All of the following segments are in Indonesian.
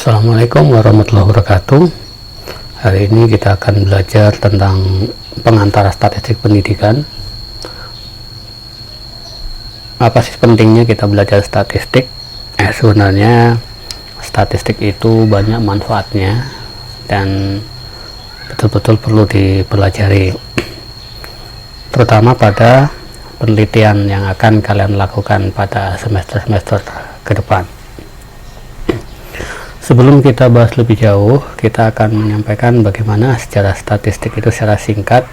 Assalamualaikum warahmatullahi wabarakatuh. Hari ini kita akan belajar tentang pengantara statistik pendidikan. Apa sih pentingnya kita belajar statistik? Sebenarnya statistik itu banyak manfaatnya dan betul-betul perlu dipelajari, terutama pada penelitian yang akan kalian lakukan pada semester-semester ke depan. Sebelum kita bahas lebih jauh, kita akan menyampaikan bagaimana secara statistik itu secara singkat,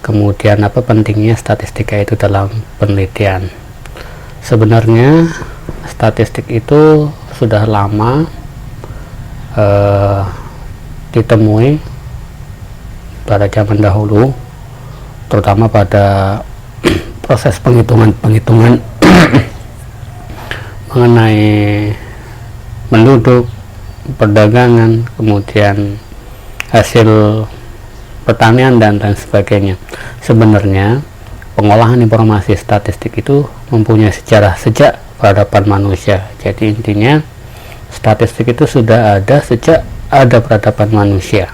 kemudian apa pentingnya statistika itu dalam penelitian. Sebenarnya statistik itu sudah lama ditemui pada zaman dahulu, terutama pada proses penghitungan mengenai penduduk, perdagangan, kemudian hasil pertanian dan lain sebagainya. Sebenarnya pengolahan informasi statistik itu mempunyai sejarah sejak peradaban manusia. Jadi intinya statistik itu sudah ada sejak ada peradaban manusia.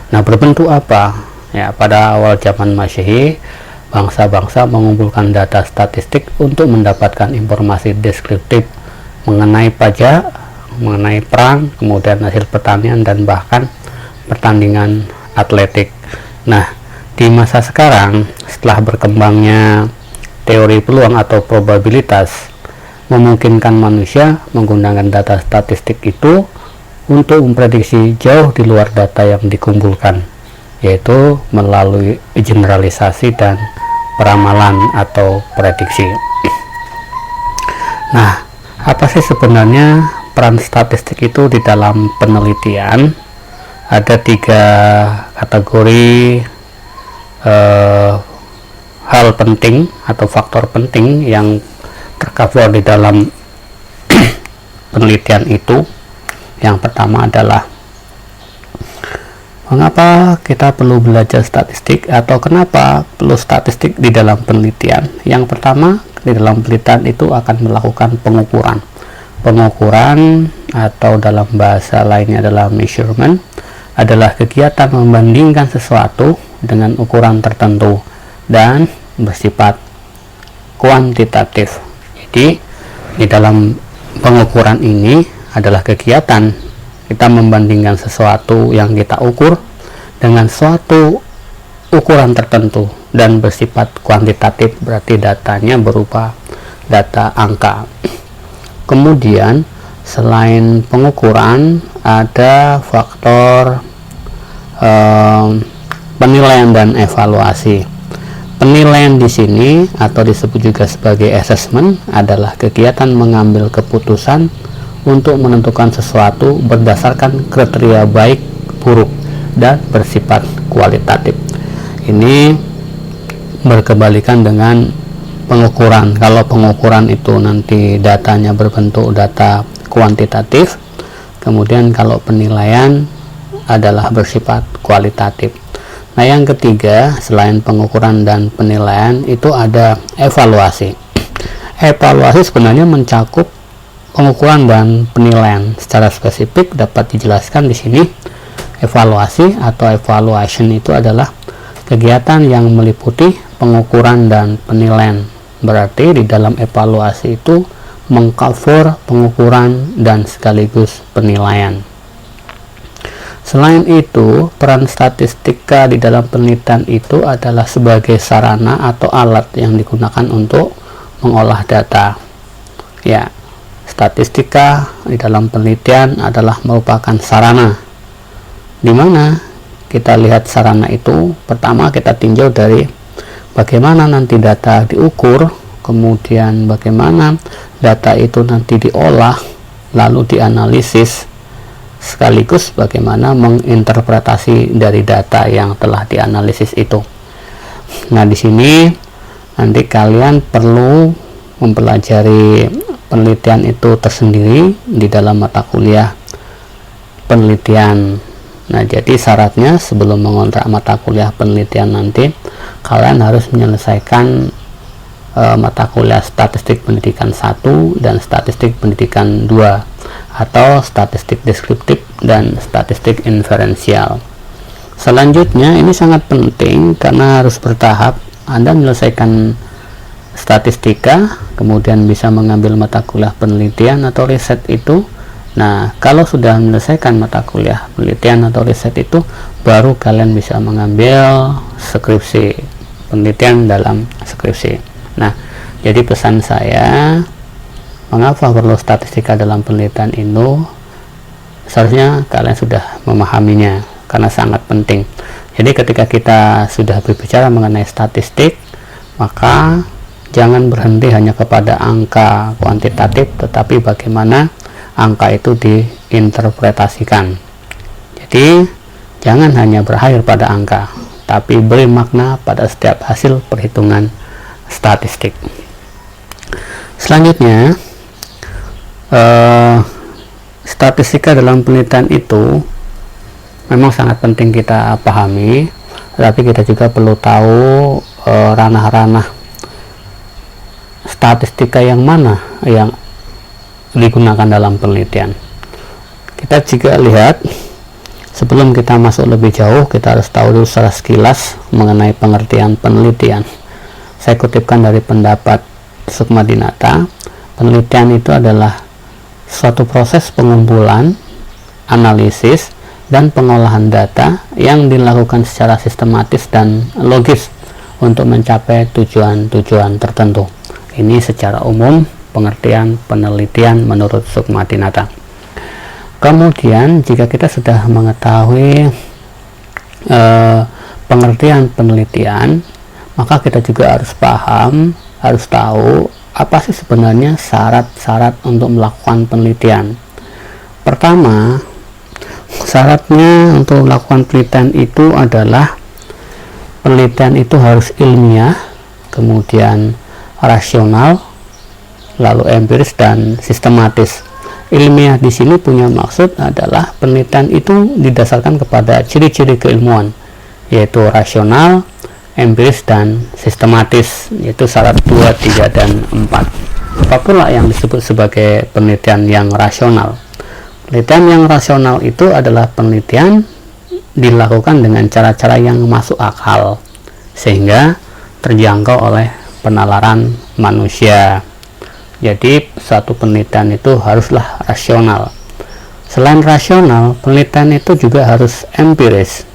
Nah, berbentuk apa? Ya, pada awal zaman Masehi, bangsa-bangsa mengumpulkan data statistik untuk mendapatkan informasi deskriptif mengenai pajak, mengenai perang, kemudian hasil pertanian, dan bahkan pertandingan atletik. Nah, di masa sekarang, setelah berkembangnya teori peluang atau probabilitas, memungkinkan manusia menggunakan data statistik itu untuk memprediksi jauh di luar data yang dikumpulkan, yaitu melalui generalisasi dan peramalan atau prediksi. Nah, apa sih sebenarnya peran statistik itu di dalam penelitian? Ada 3 kategori hal penting atau faktor penting yang tercover di dalam penelitian itu. Yang pertama adalah mengapa kita perlu belajar statistik atau kenapa perlu statistik di dalam penelitian. Yang pertama, di dalam penelitian itu akan melakukan pengukuran atau dalam bahasa lainnya adalah measurement, adalah kegiatan membandingkan sesuatu dengan ukuran tertentu dan bersifat kuantitatif. Jadi di dalam pengukuran ini adalah kegiatan kita membandingkan sesuatu yang kita ukur dengan suatu ukuran tertentu dan bersifat kuantitatif, berarti datanya berupa data angka. Kemudian selain pengukuran ada faktor penilaian dan evaluasi. Penilaian di sini atau disebut juga sebagai assessment adalah kegiatan mengambil keputusan untuk menentukan sesuatu berdasarkan kriteria baik, buruk, dan bersifat kualitatif. Ini berkebalikan dengan pengukuran. Kalau pengukuran itu nanti datanya berbentuk data kuantitatif, kemudian kalau penilaian adalah bersifat kualitatif. Nah, yang ketiga selain pengukuran dan penilaian itu ada evaluasi. Evaluasi sebenarnya mencakup pengukuran dan penilaian. Secara spesifik dapat dijelaskan di sini, evaluasi atau evaluation itu adalah kegiatan yang meliputi pengukuran dan penilaian. Berarti di dalam evaluasi itu mengcover pengukuran dan sekaligus penilaian. Selain itu, peran statistika di dalam penelitian itu adalah sebagai sarana atau alat yang digunakan untuk mengolah data. Ya, statistika di dalam penelitian adalah merupakan sarana. Di mana kita lihat sarana itu, pertama kita tinjau dari bagaimana nanti data diukur, kemudian bagaimana data itu nanti diolah, lalu dianalisis, sekaligus bagaimana menginterpretasi dari data yang telah dianalisis itu. Nah, di sini nanti kalian perlu mempelajari penelitian itu tersendiri di dalam mata kuliah penelitian. Nah, jadi syaratnya sebelum mengontrak mata kuliah penelitian nanti kalian harus menyelesaikan mata kuliah statistik pendidikan 1 dan statistik pendidikan 2, atau statistik deskriptif dan statistik inferensial. Selanjutnya ini sangat penting karena harus bertahap. Anda menyelesaikan statistika, kemudian bisa mengambil mata kuliah penelitian atau riset itu. Nah, kalau sudah menyelesaikan mata kuliah penelitian atau riset itu, baru kalian bisa mengambil skripsi, penelitian dalam skripsi. Nah, jadi pesan saya, mengapa perlu statistika dalam penelitian itu? Seharusnya kalian sudah memahaminya karena sangat penting. Jadi ketika kita sudah berbicara mengenai statistik, maka jangan berhenti hanya kepada angka kuantitatif, tetapi bagaimana angka itu diinterpretasikan. Jadi jangan hanya berakhir pada angka, tapi beri makna pada setiap hasil perhitungan statistik. Selanjutnya, statistika dalam penelitian itu memang sangat penting kita pahami, tapi kita juga perlu tahu ranah-ranah statistika yang mana yang digunakan dalam penelitian. Kita juga lihat, sebelum kita masuk lebih jauh, kita harus tahu dulu secara sekilas mengenai pengertian penelitian. Saya kutipkan dari pendapat Sukmadinata, penelitian itu adalah suatu proses pengumpulan, analisis, dan pengolahan data yang dilakukan secara sistematis dan logis untuk mencapai tujuan-tujuan tertentu. Ini secara umum pengertian penelitian menurut Sukmadinata. Kemudian jika kita sudah mengetahui pengertian penelitian, maka kita juga harus paham, harus tahu apa sih sebenarnya syarat-syarat untuk melakukan penelitian. Pertama, syaratnya untuk melakukan penelitian itu adalah penelitian itu harus ilmiah, kemudian rasional, lalu empiris dan sistematis. Ilmiah di sini punya maksud adalah penelitian itu didasarkan kepada ciri-ciri keilmuan, yaitu rasional, empiris dan sistematis, yaitu syarat 2, 3, dan 4. Apa pula yang disebut sebagai penelitian yang rasional? Penelitian yang rasional itu adalah penelitian dilakukan dengan cara-cara yang masuk akal sehingga terjangkau oleh penalaran manusia. Jadi suatu penelitian itu haruslah rasional. Selain rasional, penelitian itu juga harus empiris.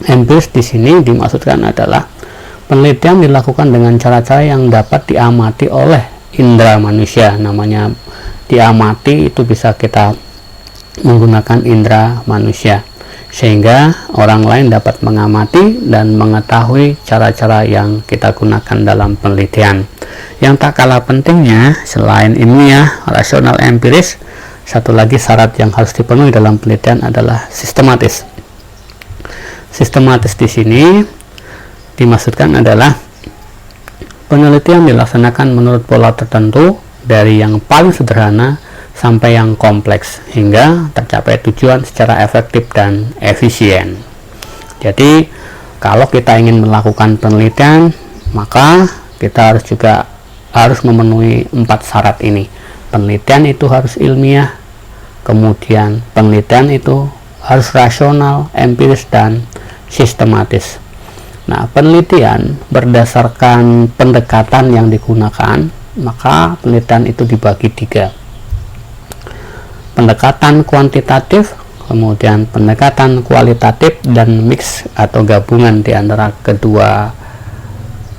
Empiris di sini dimaksudkan adalah penelitian dilakukan dengan cara-cara yang dapat diamati oleh indera manusia. Namanya diamati itu bisa kita menggunakan indera manusia sehingga orang lain dapat mengamati dan mengetahui cara-cara yang kita gunakan dalam penelitian. Yang tak kalah pentingnya, selain ilmiah, rasional, empiris, satu lagi syarat yang harus dipenuhi dalam penelitian adalah sistematis. Sistematis di sini dimaksudkan adalah penelitian dilaksanakan menurut pola tertentu dari yang paling sederhana sampai yang kompleks hingga tercapai tujuan secara efektif dan efisien. Jadi kalau kita ingin melakukan penelitian, maka kita harus memenuhi 4 syarat ini. Penelitian itu harus ilmiah, kemudian penelitian itu harus rasional, empiris, dan sistematis. Nah, penelitian berdasarkan pendekatan yang digunakan, maka penelitian itu dibagi 3. Pendekatan kuantitatif, kemudian pendekatan kualitatif, dan mix atau gabungan di antara kedua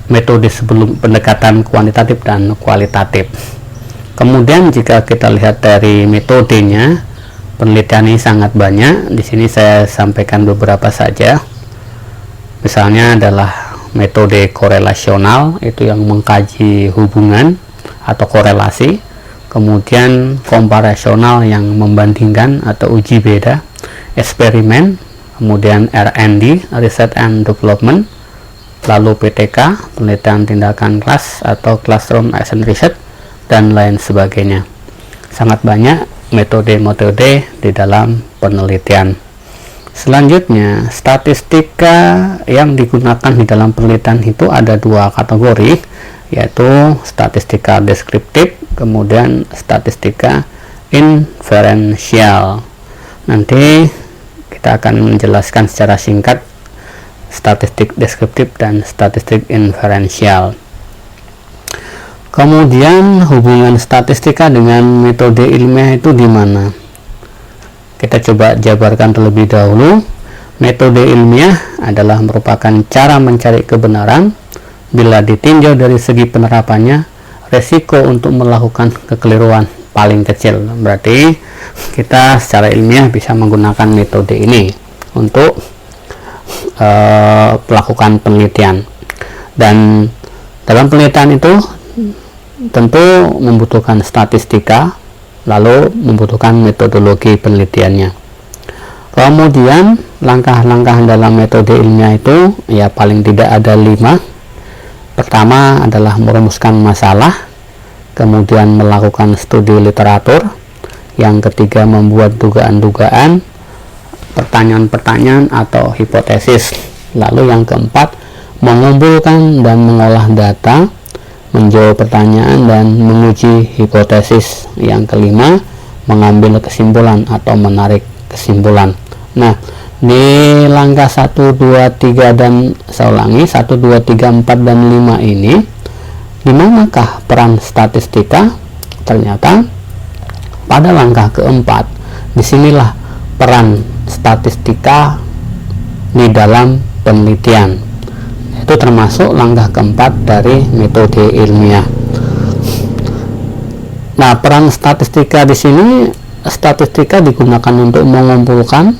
metode sebelum pendekatan kuantitatif dan kualitatif. Kemudian jika kita lihat dari metodenya, penelitian ini sangat banyak. Di sini saya sampaikan beberapa saja. Misalnya adalah metode korelasional, itu yang mengkaji hubungan atau korelasi. Kemudian komparasional yang membandingkan atau uji beda, eksperimen, kemudian R&D, Research and Development, lalu PTK, penelitian tindakan kelas atau Classroom Action Research, dan lain sebagainya. Sangat banyak metode-metode di dalam penelitian. Selanjutnya, statistika yang digunakan di dalam penelitian itu ada 2 kategori. yaitu statistika deskriptif, kemudian statistika inferensial. Nanti kita akan menjelaskan secara singkat statistik deskriptif dan statistik inferensial. Kemudian hubungan statistika dengan metode ilmiah itu di mana? Kita coba jabarkan terlebih dahulu. Metode ilmiah adalah merupakan cara mencari kebenaran. Bila ditinjau dari segi penerapannya, resiko untuk melakukan kekeliruan paling kecil. Berarti kita secara ilmiah bisa menggunakan metode ini untuk melakukan penelitian. Dan dalam penelitian itu tentu membutuhkan statistika, lalu membutuhkan metodologi penelitiannya. Kemudian langkah-langkah dalam metode ilmiah itu ya paling tidak ada 5. Pertama adalah merumuskan masalah, kemudian melakukan studi literatur, yang ketiga membuat dugaan-dugaan, pertanyaan-pertanyaan atau hipotesis, lalu yang keempat mengumpulkan dan mengolah data, menjawab pertanyaan dan menguji hipotesis, yang kelima mengambil kesimpulan atau menarik kesimpulan. Nah, di langkah 1, 2, 3 dan saya ulangi 1, 2, 3, 4 dan 5 ini di manakah peran statistika? Ternyata pada langkah keempat disinilah peran statistika di dalam penelitian. Itu termasuk langkah keempat dari metode ilmiah. Nah, peran statistika di sini, statistika digunakan untuk mengumpulkan,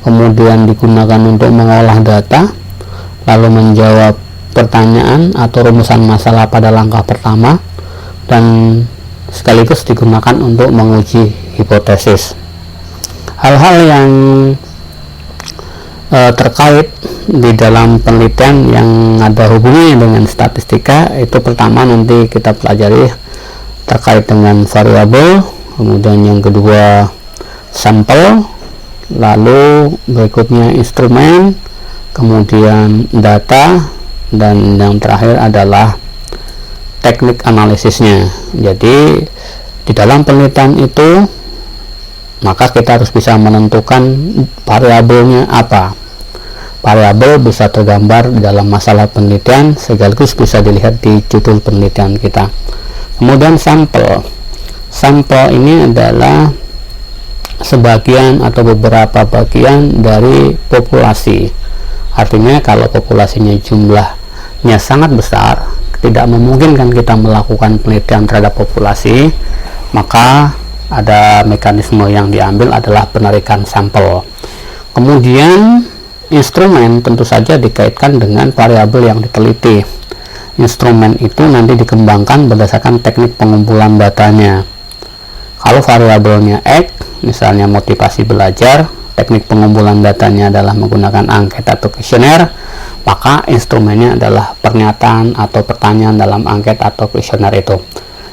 kemudian digunakan untuk mengolah data, lalu menjawab pertanyaan atau rumusan masalah pada langkah pertama, dan sekaligus digunakan untuk menguji hipotesis. Hal-hal yang terkait di dalam penelitian yang ada hubungannya dengan statistika itu pertama nanti kita pelajari terkait dengan variabel, kemudian yang kedua sampel, lalu berikutnya instrumen, kemudian data, dan yang terakhir adalah teknik analisisnya. Jadi di dalam penelitian itu maka kita harus bisa menentukan variabelnya apa. Variabel bisa tergambar di dalam masalah penelitian, sekaligus bisa dilihat di judul penelitian kita. Kemudian sampel. Sampel ini adalah sebagian atau beberapa bagian dari populasi. Artinya kalau populasinya jumlahnya sangat besar, tidak memungkinkan kita melakukan penelitian terhadap populasi, maka ada mekanisme yang diambil adalah penarikan sampel. Kemudian instrumen tentu saja dikaitkan dengan variabel yang diteliti. Instrumen itu nanti dikembangkan berdasarkan teknik pengumpulan datanya. Kalau variabelnya X, misalnya motivasi belajar, teknik pengumpulan datanya adalah menggunakan angket atau kuesioner, maka instrumennya adalah pernyataan atau pertanyaan dalam angket atau kuesioner itu.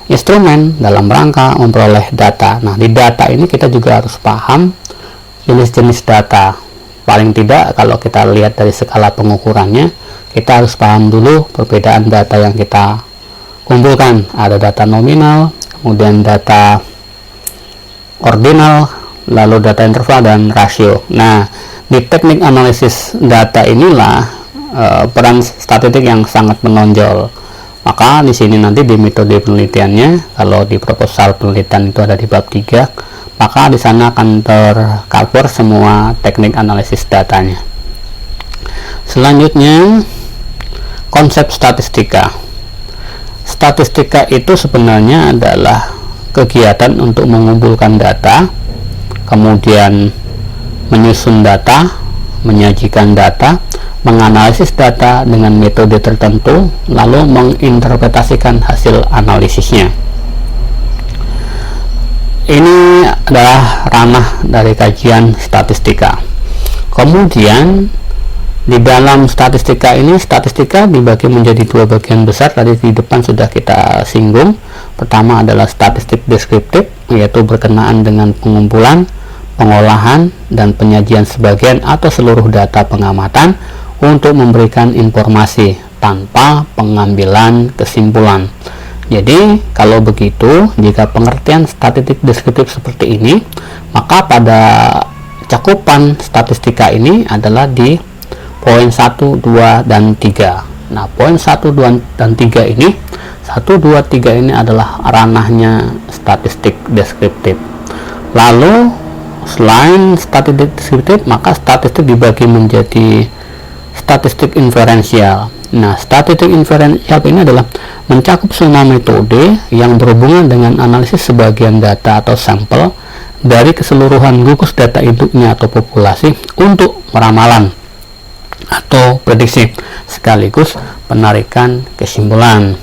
Instrumen dalam rangka memperoleh data. Nah, di data ini kita juga harus paham jenis-jenis data. Paling tidak kalau kita lihat dari skala pengukurannya, kita harus paham dulu perbedaan data yang kita kumpulkan. Ada data nominal, kemudian data ordinal, lalu data interval dan rasio. Nah, di teknik analisis data inilah peran statistik yang sangat menonjol. Maka di sini nanti di metode penelitiannya, kalau di proposal penelitian itu ada di bab 3, maka di sana akan tercover semua teknik analisis datanya. Selanjutnya, konsep statistika. Statistika itu sebenarnya adalah kegiatan untuk mengumpulkan data, kemudian menyusun data, menyajikan data, menganalisis data dengan metode tertentu, lalu menginterpretasikan hasil analisisnya. Ini adalah ranah dari kajian statistika. Kemudian di dalam statistika ini, statistika dibagi menjadi dua bagian besar. Tadi di depan sudah kita singgung. Pertama adalah statistik deskriptif, yaitu berkenaan dengan pengumpulan, pengolahan, dan penyajian sebagian atau seluruh data pengamatan untuk memberikan informasi tanpa pengambilan kesimpulan. Jadi kalau begitu, jika pengertian statistik deskriptif seperti ini, maka pada cakupan statistika ini adalah di poin 1, 2, dan 3. Nah, poin 1, 2, dan 3 ini, 1, 2, 3 ini adalah ranahnya statistik deskriptif. Lalu selain statistik deskriptif, maka statistik dibagi menjadi statistik inferensial. Nah, statistik inferensial ini adalah mencakup semua metode yang berhubungan dengan analisis sebagian data atau sampel dari keseluruhan gugus data induknya atau populasi untuk peramalan atau prediksi sekaligus penarikan kesimpulan.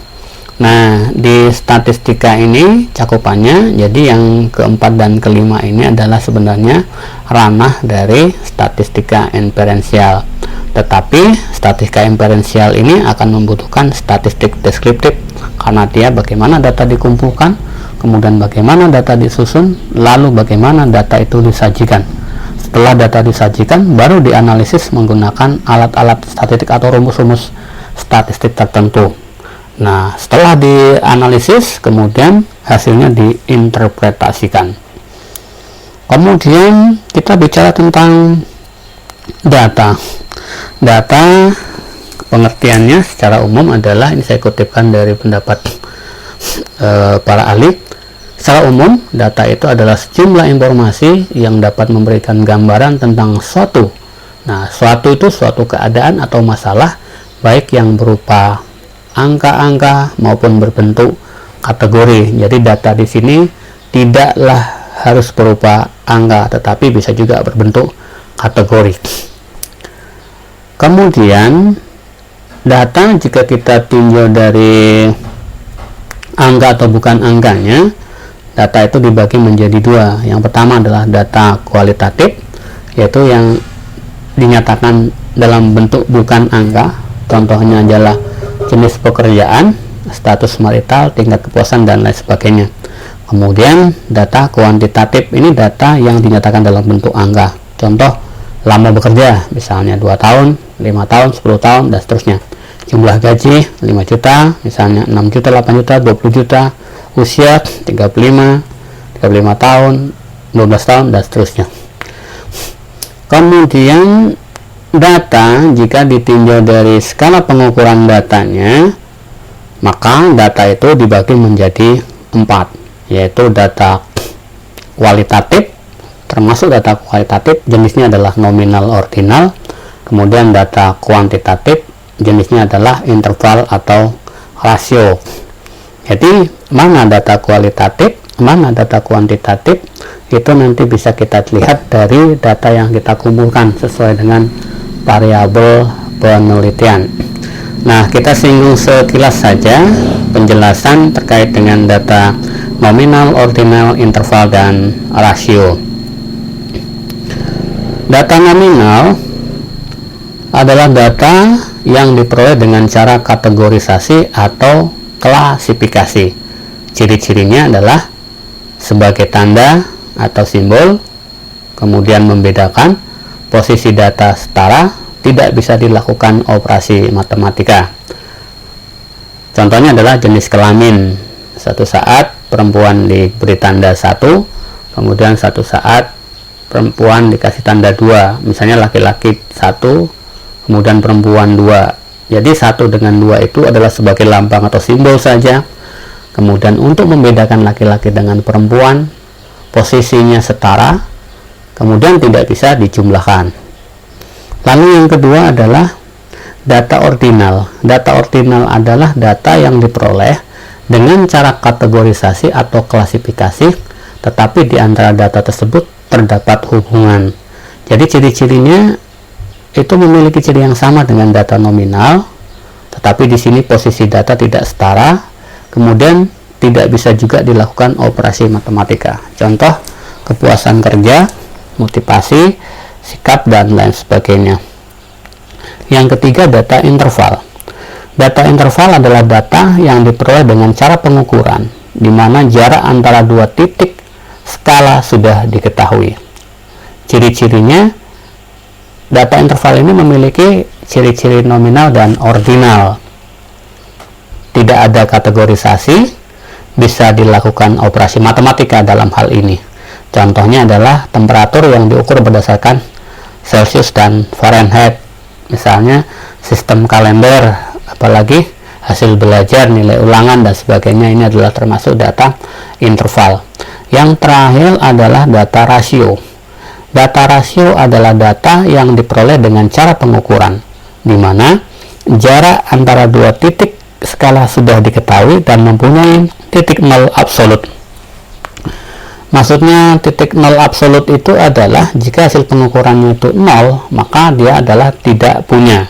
Nah, di statistika ini cakupannya, jadi yang keempat dan kelima ini adalah sebenarnya ranah dari statistika inferensial. Tetapi statistika inferensial ini akan membutuhkan statistik deskriptif karena dia bagaimana data dikumpulkan, kemudian bagaimana data disusun, lalu bagaimana data itu disajikan. Setelah data disajikan, baru dianalisis menggunakan alat-alat statistik atau rumus-rumus statistik tertentu. Nah, setelah dianalisis, kemudian hasilnya diinterpretasikan. Kemudian kita bicara tentang data. Data pengertiannya secara umum adalah, ini saya kutipkan dari pendapat para ahli. Secara umum, data itu adalah sejumlah informasi yang dapat memberikan gambaran tentang suatu. Nah, suatu itu suatu keadaan atau masalah, baik yang berupa angka-angka maupun berbentuk kategori. Jadi data di sini tidaklah harus berupa angka, tetapi bisa juga berbentuk kategori. Kemudian data jika kita tinjau dari angka atau bukan angkanya, data itu dibagi menjadi dua. Yang pertama adalah data kualitatif, yaitu yang dinyatakan dalam bentuk bukan angka. Contohnya adalah jenis pekerjaan, status marital, tingkat kepuasan, dan lain sebagainya. Kemudian data kuantitatif, ini data yang dinyatakan dalam bentuk angka. Contoh, lama bekerja, misalnya 2 tahun, 5 tahun, 10 tahun, dan seterusnya. Jumlah gaji 5 juta, misalnya 6 juta, 8 juta, 20 juta. Usia 35 tahun, 12 tahun, dan seterusnya. Kemudian data jika ditinjau dari skala pengukuran datanya, maka data itu dibagi menjadi 4, yaitu data kualitatif. Termasuk data kualitatif, jenisnya adalah nominal, ordinal. Kemudian data kuantitatif, jenisnya adalah interval atau rasio. Jadi mana data kualitatif, mana data kuantitatif, itu nanti bisa kita lihat dari data yang kita kumpulkan sesuai dengan variabel penelitian. Nah, kita singgung sekilas saja penjelasan terkait dengan data nominal, ordinal, interval, dan rasio. Data nominal adalah data yang diperoleh dengan cara kategorisasi atau klasifikasi. Ciri-cirinya adalah sebagai tanda atau simbol, kemudian membedakan, posisi data setara, tidak bisa dilakukan operasi matematika. Contohnya adalah jenis kelamin. Satu saat perempuan diberi tanda 1, kemudian satu saat perempuan dikasih tanda 2, misalnya laki-laki 1, kemudian perempuan 2. Jadi 1 dengan 2 itu adalah sebagai lambang atau simbol saja. Kemudian untuk membedakan laki-laki dengan perempuan, posisinya setara, kemudian tidak bisa dijumlahkan. Lalu yang kedua adalah data ordinal. Data ordinal adalah data yang diperoleh dengan cara kategorisasi atau klasifikasi, tetapi di antara data tersebut terdapat hubungan. Jadi ciri-cirinya itu memiliki ciri yang sama dengan data nominal, tetapi di sini posisi data tidak setara, kemudian tidak bisa juga dilakukan operasi matematika. Contoh, kepuasan kerja, motivasi, sikap, dan lain sebagainya. Yang ketiga, data interval. Data interval adalah data yang diperoleh dengan cara pengukuran, di mana jarak antara dua titik skala sudah diketahui. Ciri-cirinya, data interval ini memiliki ciri-ciri nominal dan ordinal. tidak ada kategorisasi, bisa dilakukan operasi matematika dalam hal ini. Contohnya adalah temperatur yang diukur berdasarkan Celsius dan Fahrenheit, misalnya sistem kalender, apalagi hasil belajar, nilai ulangan, dan sebagainya. Ini adalah termasuk data interval. Yang terakhir adalah data rasio. Data rasio adalah data yang diperoleh dengan cara pengukuran, di mana jarak antara dua titik skala sudah diketahui dan mempunyai titik nol absolut. Maksudnya titik nol absolut itu adalah jika hasil pengukurannya itu nol, maka dia adalah tidak punya.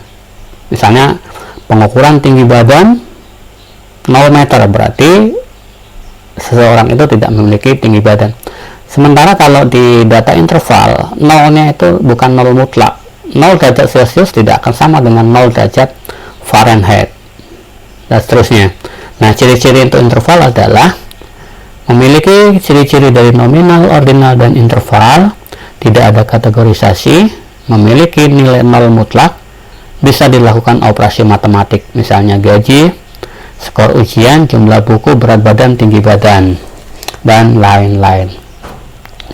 Misalnya pengukuran tinggi badan 0 meter, berarti seseorang itu tidak memiliki tinggi badan. Sementara kalau di data interval, nolnya itu bukan nol mutlak. 0 derajat Celcius tidak akan sama dengan 0 derajat Fahrenheit, dan seterusnya. Nah, ciri-ciri untuk interval adalah memiliki ciri-ciri dari nominal, ordinal, dan interval, tidak ada kategorisasi, memiliki nilai nol mutlak, bisa dilakukan operasi matematik, misalnya gaji, skor ujian, jumlah buku, berat badan, tinggi badan, dan lain-lain.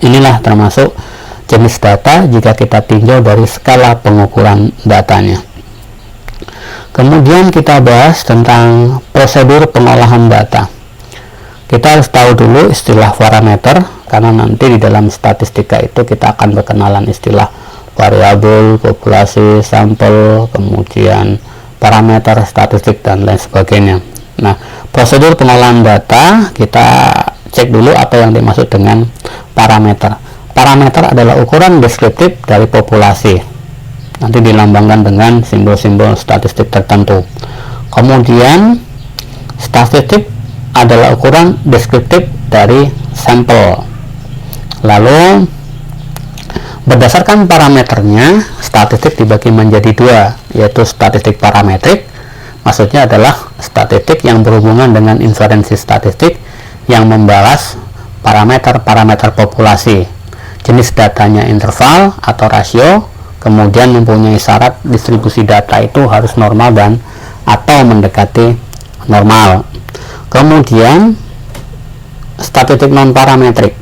Inilah termasuk jenis data jika kita tinjau dari skala pengukuran datanya. Kemudian kita bahas tentang prosedur pengolahan data. Kita harus tahu dulu istilah parameter, karena nanti di dalam statistika itu kita akan berkenalan istilah variabel, populasi, sampel, kemudian parameter, statistik, dan lain sebagainya. Nah, prosedur pengolahan data, kita cek dulu apa yang dimaksud dengan parameter. Parameter adalah ukuran deskriptif dari populasi, nanti dilambangkan dengan simbol-simbol statistik tertentu. Kemudian statistik adalah ukuran deskriptif dari sampel. Lalu berdasarkan parameternya, statistik dibagi menjadi dua, yaitu statistik parametrik, maksudnya adalah statistik yang berhubungan dengan inferensi statistik yang membahas parameter-parameter populasi. Jenis datanya interval atau rasio, kemudian mempunyai syarat distribusi data itu harus normal dan atau mendekati normal. Kemudian statistik non parametrik.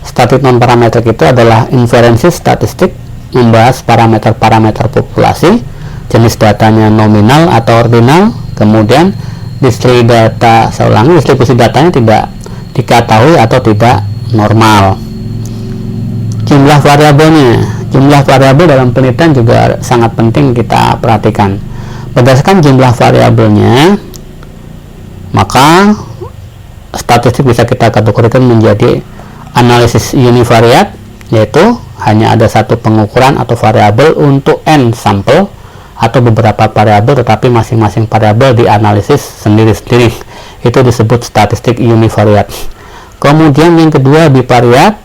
Statistik non parametrik itu adalah inferensi statistik membahas parameter-parameter populasi, jenis datanya nominal atau ordinal, kemudian distribusi datanya tidak diketahui atau tidak normal. Jumlah variabel dalam penelitian juga sangat penting kita perhatikan. Berdasarkan jumlah variabelnya, maka statistik bisa kita kategorikan menjadi analisis univariat, yaitu hanya ada satu pengukuran atau variabel untuk n sampel atau beberapa variabel, tetapi masing-masing variabel dianalisis sendiri-sendiri. Itu disebut statistik univariat. Kemudian yang kedua bivariat.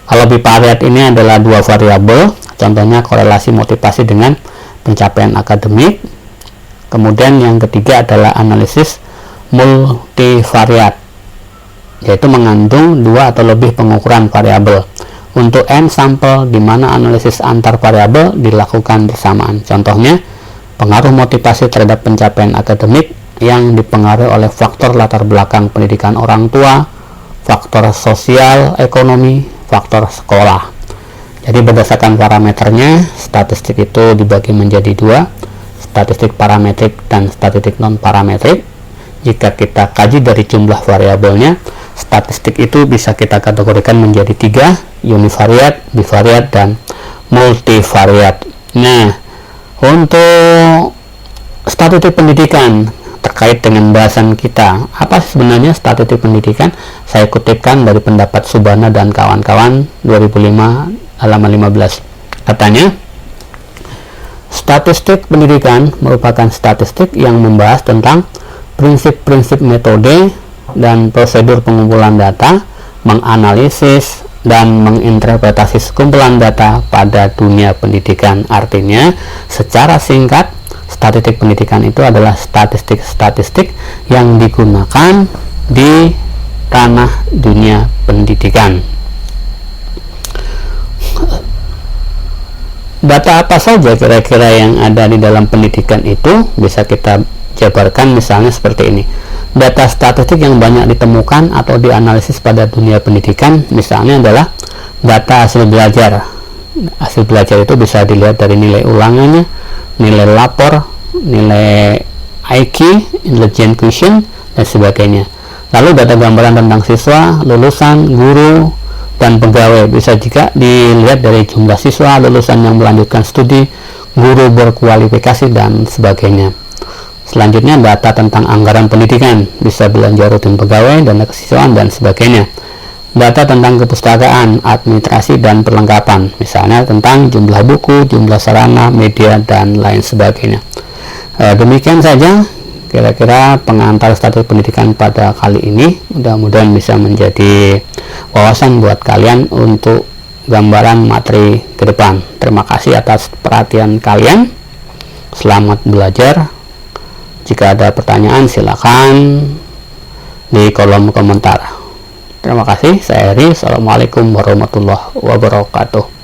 Kalau bivariat ini adalah dua variabel, contohnya korelasi motivasi dengan pencapaian akademik. Kemudian yang ketiga adalah analisis multivariat, yaitu mengandung dua atau lebih pengukuran variabel untuk n sampel, di mana analisis antar variabel dilakukan bersamaan. Contohnya pengaruh motivasi terhadap pencapaian akademik yang dipengaruhi oleh faktor latar belakang pendidikan orang tua, faktor sosial ekonomi, faktor sekolah. Jadi berdasarkan parameternya, statistik itu dibagi menjadi dua, statistik parametrik dan statistik non parametrik. Jika kita kaji dari jumlah variabelnya, statistik itu bisa kita kategorikan menjadi tiga, univariat, bivariat, dan multivariat. Nah, untuk statistik pendidikan terkait dengan bahasan kita, apa sebenarnya statistik pendidikan? Saya kutipkan dari pendapat Subana dan kawan-kawan 2005 halaman 15. Katanya, statistik pendidikan merupakan statistik yang membahas tentang prinsip-prinsip metode dan prosedur pengumpulan data, menganalisis dan menginterpretasi sekumpulan data pada dunia pendidikan. Artinya, secara singkat, statistik pendidikan itu adalah statistik-statistik yang digunakan di ranah dunia pendidikan. Data apa saja kira-kira yang ada di dalam pendidikan itu bisa kita jabarkan misalnya seperti ini. Data statistik yang banyak ditemukan atau dianalisis pada dunia pendidikan misalnya adalah data hasil belajar. Hasil belajar itu bisa dilihat dari nilai ulangannya, nilai lapor, nilai IQ, intelligent quotient, dan sebagainya. Lalu data gambaran tentang siswa, lulusan, guru, dan pegawai bisa juga dilihat dari jumlah siswa, lulusan yang melanjutkan studi, guru berkualifikasi, dan sebagainya. Selanjutnya data tentang anggaran pendidikan, bisa belanja rutin pegawai, dana kesiswaan, dan sebagainya. Data tentang kepustakaan, administrasi, dan perlengkapan, misalnya tentang jumlah buku, jumlah sarana, media, dan lain sebagainya. Demikian saja kira-kira pengantar statistik pendidikan pada kali ini. Mudah-mudahan bisa menjadi wawasan buat kalian untuk gambaran materi ke depan. Terima kasih atas perhatian kalian. Selamat belajar. Jika ada pertanyaan silakan di kolom komentar. Terima kasih. Saya Heri. Assalamualaikum warahmatullahi wabarakatuh.